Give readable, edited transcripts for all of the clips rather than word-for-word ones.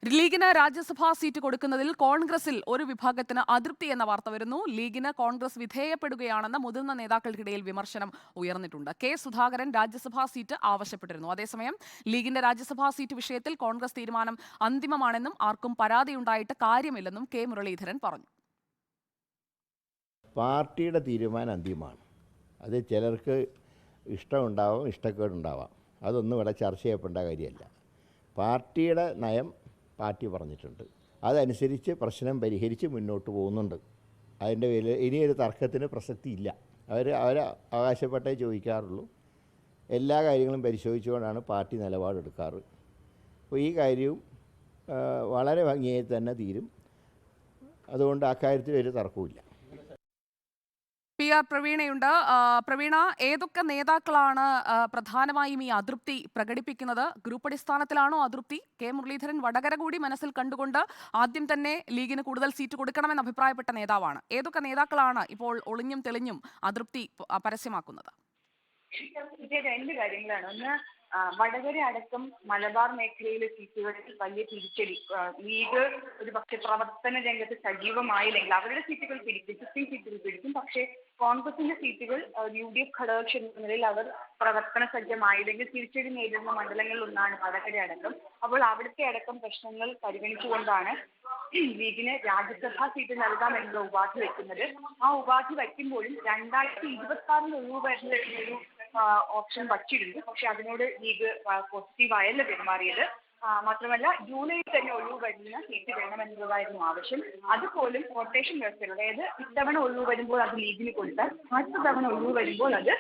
ലീഗിന് രാജ്യസഭാ സീറ്റ് കൊടുക്കുന്നതിൽ കോൺഗ്രസിൽ ഒരു വിഭാഗത്തിന് അതൃപ്തി എന്ന വാർത്ത വരുന്നു. ലീഗിന് കോൺഗ്രസ് വിധേയപ്പെടുകയാണെന്ന് മുതിർന്ന നേതാക്കൾക്കിടയിൽ വിമർശനം ഉയർന്നിട്ടുണ്ട്. കെ സുധാകരൻ രാജ്യസഭാ സീറ്റ് ആവശ്യപ്പെട്ടിരുന്നു. അതേസമയം ലീഗിന്റെ രാജ്യസഭാ സീറ്റ് വിഷയത്തിൽ കോൺഗ്രസ് തീരുമാനം അന്തിമമാണെന്നും ആർക്കും പരാതിയുണ്ടായിട്ട് കാര്യമില്ലെന്നും കെ മുരളീധരൻ പറഞ്ഞു. പാർട്ടിയുടെ തീരുമാനം അന്തിമമാണ്. അത് ചിലർക്ക് ഇഷ്ടമുണ്ടാവാം, ഇഷ്ടക്കേടുണ്ടാവാം. അതൊന്നും ഇവിടെ ചർച്ച ചെയ്യപ്പെടേണ്ട കാര്യമല്ല. പാർട്ടിയുടെ നയം പാർട്ടി പറഞ്ഞിട്ടുണ്ട്. അതനുസരിച്ച് പ്രശ്നം പരിഹരിച്ച് മുന്നോട്ട് പോകുന്നുണ്ട്. അതിൻ്റെ പേരിൽ ഇനിയൊരു തർക്കത്തിന് പ്രസക്തിയില്ല. അവർ അവകാശപ്പെട്ടേ ചോദിക്കാറുള്ളൂ. എല്ലാ കാര്യങ്ങളും പരിശോധിച്ചുകൊണ്ടാണ് പാർട്ടി നിലപാടെടുക്കാറ്. അപ്പോൾ ഈ കാര്യവും വളരെ ഭംഗിയായി തന്നെ തീരും. അതുകൊണ്ട് അക്കാര്യത്തിൽ ഒരു തർക്കവുമില്ല. P R പ്രവീണയുണ്ട്. പ്രവീണ, ഏതൊക്കെ നേതാക്കളാണ് പ്രധാനമായും ഈ അതൃപ്തി പ്രകടിപ്പിക്കുന്നത്? ഗ്രൂപ്പ് അടിസ്ഥാനത്തിലാണോ അതൃപ്തി? കെ മുരളീധരൻ വടകര കൂടി മനസ്സിൽ കണ്ടുകൊണ്ട് ആദ്യം തന്നെ ലീഗിന് കൂടുതൽ സീറ്റ് കൊടുക്കണമെന്ന് അഭിപ്രായപ്പെട്ട നേതാവാണ്. ഏതൊക്കെ നേതാക്കളാണ് ഇപ്പോൾ ഒളിഞ്ഞും തെളിഞ്ഞും അതൃപ്തി പരസ്യമാക്കുന്നത്? രണ്ട് കാര്യങ്ങളാണ്. ഒന്ന്, വടകര അടക്കം മലബാർ മേഖലയിലെ സീറ്റുകളിൽ വലിയ തിരിച്ചടി. ലീഗ് ഒരു പക്ഷെ പ്രവർത്തന രംഗത്ത് സജീവമായില്ലെങ്കിൽ അവരുടെ സീറ്റുകൾ പിടിക്കും, 15 സീറ്റുകൾ പിടിക്കും. പക്ഷേ കോൺഗ്രസിന്റെ സീറ്റുകൾ UDF ഘടകകക്ഷി എന്ന നിലയിൽ അവർ പ്രവർത്തന സജ്ജമായില്ലെങ്കിൽ തിരിച്ചടി നേരിടുന്ന മണ്ഡലങ്ങളിൽ ഒന്നാണ് വടകര അടക്കം. അപ്പോൾ അവിടുത്തെ അടക്കം പ്രശ്നങ്ങൾ പരിഗണിച്ചുകൊണ്ടാണ് ലീഗിന് രാജ്യസഭാ സീറ്റ് നൽകാമെന്നുള്ള ഉപാധി വയ്ക്കുന്നത്. ആ ഉപാധി വയ്ക്കുമ്പോഴും 2026 ഒഴിവ് വരുന്ന ഓപ്ഷൻ വച്ചിരുന്നു. പക്ഷെ അതിനോട് ലീഗ് പോസിറ്റീവായല്ല പെരുമാറിയത്. മാത്രമല്ല, ജൂലൈയിൽ തന്നെ ഒഴിവ് വരുന്ന സീറ്റ് വേണമെന്നുള്ളതായിരുന്നു ആവശ്യം. അതുപോലും റൊട്ടേഷൻ വ്യവസ്ഥയിൽ, അതായത് ഇത്തവണ ഒഴിവ് വരുമ്പോൾ അത് ലീഗിന് കൊടുത്താൽ അടുത്ത തവണ ഒഴിവ് വരുമ്പോൾ അത്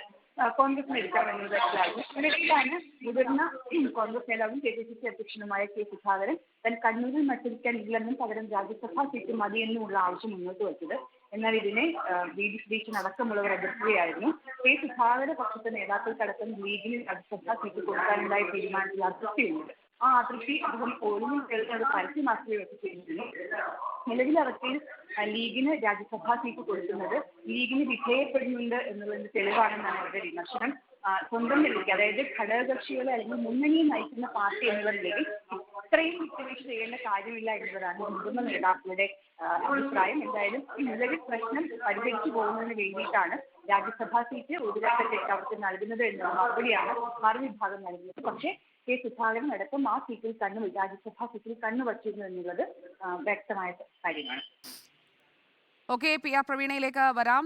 കോൺഗ്രസിന് എടുക്കാമെന്നത് വെച്ചായിരുന്നു. ഇതിനിടയിലാണ് മുതിർന്ന കോൺഗ്രസ് നേതാവും KPCC അധ്യക്ഷനുമായ കെ സുധാകരൻ താൻ കണ്ണൂരിൽ മത്സരിക്കാനില്ലെന്നും പകരം രാജ്യസഭാ സീറ്റ് മതിയെന്നുമുള്ള ആവശ്യം മുന്നോട്ട് വച്ചത്. എന്നാൽ ഇതിനെ VD സതീശൻ അടക്കമുള്ളവർ എതിർക്കുകയായിരുന്നു. കെ സുധാകര പക്ഷത്തെ നേതാക്കൾക്കടക്കം ലീഗിന് രാജ്യസഭാ സീറ്റ് കൊടുക്കാനുണ്ടായ തീരുമാനത്തിൽ അതൃപ്തിയുണ്ട്. ആ അതൃപ്തി അദ്ദേഹം ഒളിഞ്ഞും തെളിഞ്ഞത് പരസ്യമാക്കുകയൊക്കെ ചെയ്തിരുന്നു. നിലവിലെ അവസ്ഥയിൽ ലീഗിന് രാജ്യസഭാ സീറ്റ് കൊടുക്കുന്നത് ലീഗിന് വിധേയപ്പെടുന്നുണ്ട് എന്നുള്ളതിന്റെ തെളിവാണെന്നാണ് അവരുടെ വിമർശനം. സ്വന്തം നിലയ്ക്ക്, അതായത് ഘടകകക്ഷികളെ അല്ലെങ്കിൽ മുന്നണിയെ നയിക്കുന്ന പാർട്ടി എന്നുള്ള നിലയിൽ ഇത്രയും വിട്ടുവീഴ്ച ചെയ്യേണ്ട കാര്യമില്ല എന്നതാണ് മുതിർന്ന നേതാക്കളുടെ അഭിപ്രായം. എന്തായാലും ഈ നിലവിൽ പ്രശ്നം പരിഹരിച്ചു പോകുന്നതിന് വേണ്ടിയിട്ടാണ് രാജ്യസഭാ സീറ്റ് ഒരു ലക്ഷത്തേക്ക് അവർക്ക് നൽകുന്നത് എന്നുള്ള മറുപടിയാണ് മറുവിഭാഗം നൽകുന്നത്. പക്ഷേ കെ സുധാകരൻ അടക്കം ആ സീറ്റിൽ രാജ്യസഭാ സീറ്റിൽ കണ്ണുവച്ചിരുന്നു എന്നുള്ളത് വ്യക്തമായ കാര്യമാണ്. ഓക്കെ, പി ആർ പ്രവീണയിലേക്ക് വരാം.